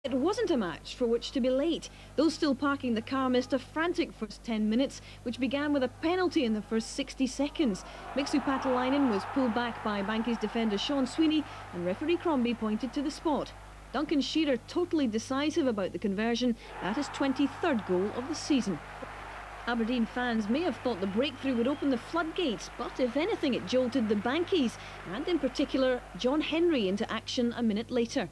It wasn't a match for which to be late. Those still parking the car missed a frantic first 10 minutes, which began with a penalty in the first 60 seconds. Mixu Patalainen was pulled back by Bankies defender Sean Sweeney, and referee Crombie pointed to the spot. Duncan Shearer totally decisive about the conversion at his 23rd goal of the season. Aberdeen fans may have thought the breakthrough would open the floodgates, but if anything it jolted the Bankies, and in particular John Henry, into action a minute later.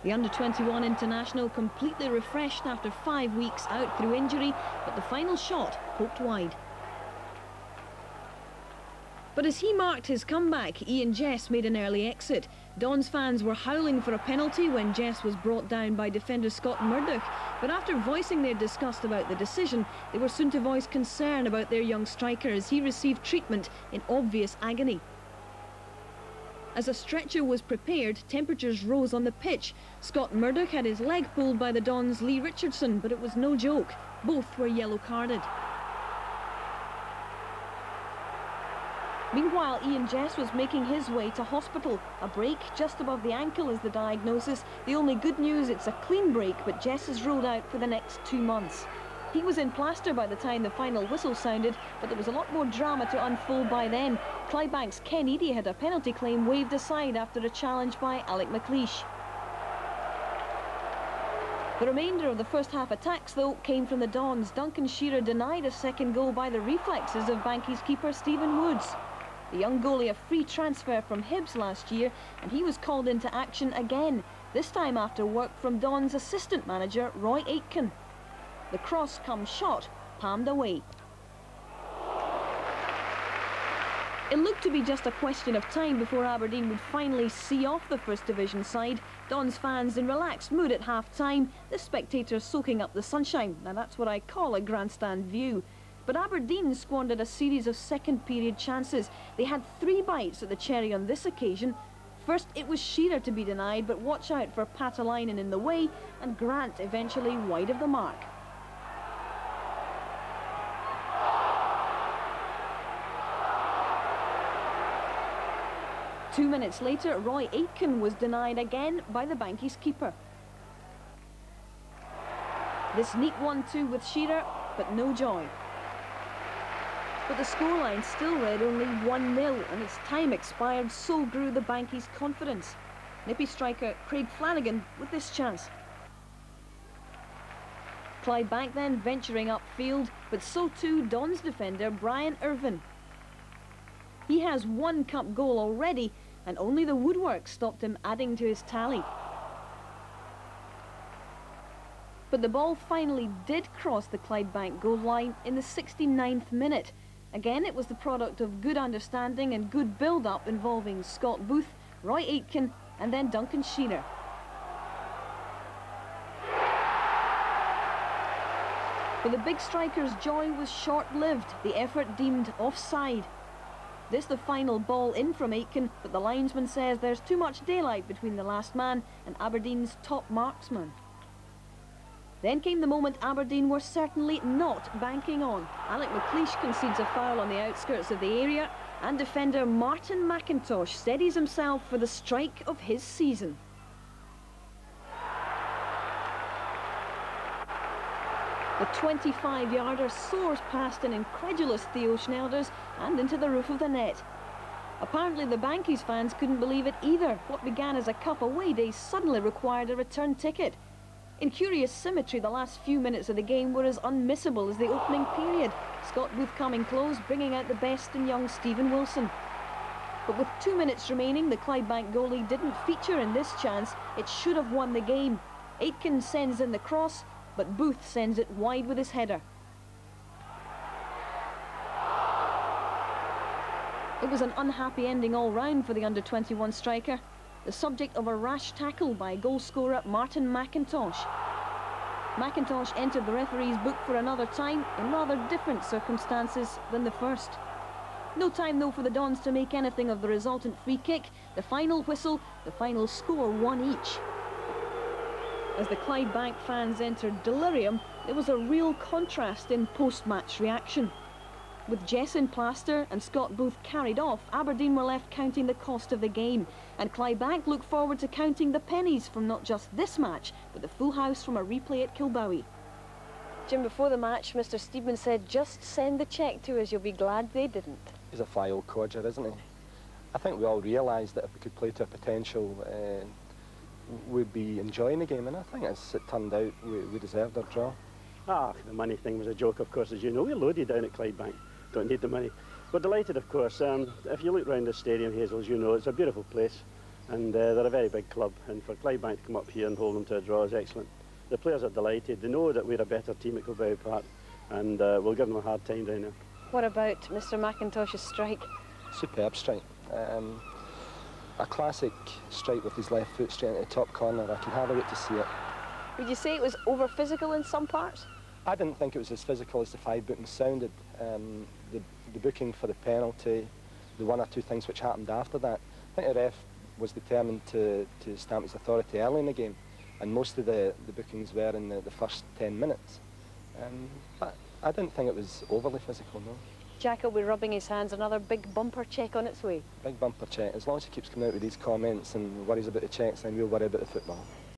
The under-21 international completely refreshed after 5 weeks out through injury, but the final shot poked wide. But as he marked his comeback, Ian Jess made an early exit. Dons fans were howling for a penalty when Jess was brought down by defender Scott Murdoch, but after voicing their disgust about the decision, they were soon to voice concern about their young striker as he received treatment in obvious agony. As a stretcher was prepared, temperatures rose on the pitch. Scott Murdoch had his leg pulled by the Dons' Lee Richardson, but it was no joke. Both were yellow-carded. Meanwhile, Ian Jess was making his way to hospital. A break just above the ankle is the diagnosis. The only good news, it's a clean break, but Jess is ruled out for the next 2 months. He was in plaster by the time the final whistle sounded, but there was a lot more drama to unfold by then. Clydebank's Ken Eadie had a penalty claim waved aside after a challenge by Alec McLeish. The remainder of the first half attacks, though, came from the Dons. Duncan Shearer denied a second goal by the reflexes of Bankies keeper Stephen Woods. The young goalie, a free transfer from Hibs last year, and he was called into action again, this time after work from Dons assistant manager Roy Aitken. The cross come shot, palmed away. It looked to be just a question of time before Aberdeen would finally see off the First Division side. Dons fans in relaxed mood at half-time, the spectators soaking up the sunshine. Now that's what I call a grandstand view. But Aberdeen squandered a series of second-period chances. They had 3 bites at the cherry on this occasion. First, it was Shearer to be denied, but watch out for Patalainen in the way, and Grant eventually wide of the mark. Two minutes later, Roy Aitken was denied again by the Bankies keeper. This neat 1-2 with Shearer, but no joy. But the scoreline still read only 1-0, and as time expired, so grew the Bankies' confidence. Nippy striker Craig Flanagan with this chance. Clydebank then venturing upfield, but so too Dons defender Brian Irvin. He has 1 cup goal already, and only the woodwork stopped him adding to his tally. But the ball finally did cross the Clydebank goal line in the 69th minute. Again, it was the product of good understanding and good build-up involving Scott Booth, Roy Aitken, and then Duncan Shearer. But the big striker's joy was short-lived, the effort deemed offside. This the final ball in from Aitken, but the linesman says there's too much daylight between the last man and Aberdeen's top marksman. Then came the moment Aberdeen were certainly not banking on. Alec McLeish concedes a foul on the outskirts of the area, and defender Martin McIntosh steadies himself for the strike of his season. The 25-yarder soars past an incredulous Theo Schnelders and into the roof of the net. Apparently the Bankies fans couldn't believe it either. What began as a cup away day suddenly required a return ticket. In curious symmetry, the last few minutes of the game were as unmissable as the opening period. Scott Booth coming close, bringing out the best in young Stephen Wilson. But with 2 minutes remaining, the Clydebank goalie didn't feature in this chance. It should have won the game. Aitken sends in the cross, but Booth sends it wide with his header. It was an unhappy ending all round for the under-21 striker, the subject of a rash tackle by goal-scorer Martin McIntosh. McIntosh entered the referee's book for another time in rather different circumstances than the first. No time though for the Dons to make anything of the resultant free kick, the final whistle, the final score 1 each. As the Clydebank fans entered delirium, there was a real contrast in post-match reaction. With Jess in plaster and Scott both carried off, Aberdeen were left counting the cost of the game, and Clydebank look forward to counting the pennies from not just this match, but the full house from a replay at Kilbowie. Jim, before the match, Mr. Steedman said, just send the cheque to us, you'll be glad they didn't. He's a fly old codger, isn't he? I think we all realised that if we could play to our potential, we'd be enjoying the game, and I think as it turned out, we deserved our draw. The money thing was a joke, of course, as you know. We're loaded down at Clydebank. Don't need the money. We're delighted, of course. If you look round the stadium, Hazel, as you know, it's a beautiful place, and they're a very big club, and for Clydebank to come up here and hold them to a draw is excellent. The players are delighted. They know that we're a better team at Kilbowie Park, and we'll give them a hard time down there. What about Mr. McIntosh's strike? Superb strike. A classic strike with his left foot straight into the top corner. I can hardly wait to see it. Would you say it was over-physical in some parts? I didn't think it was as physical as the 5 bookings sounded. The booking for the penalty, the 1 or 2 things which happened after that, I think the ref was determined to stamp his authority early in the game, and most of the bookings were in the first 10 minutes. But I didn't think it was overly physical, no. Jack will be rubbing his hands, another big bumper check on its way. Big bumper check. As long as he keeps coming out with these comments and worries about the checks, then we'll worry about the football.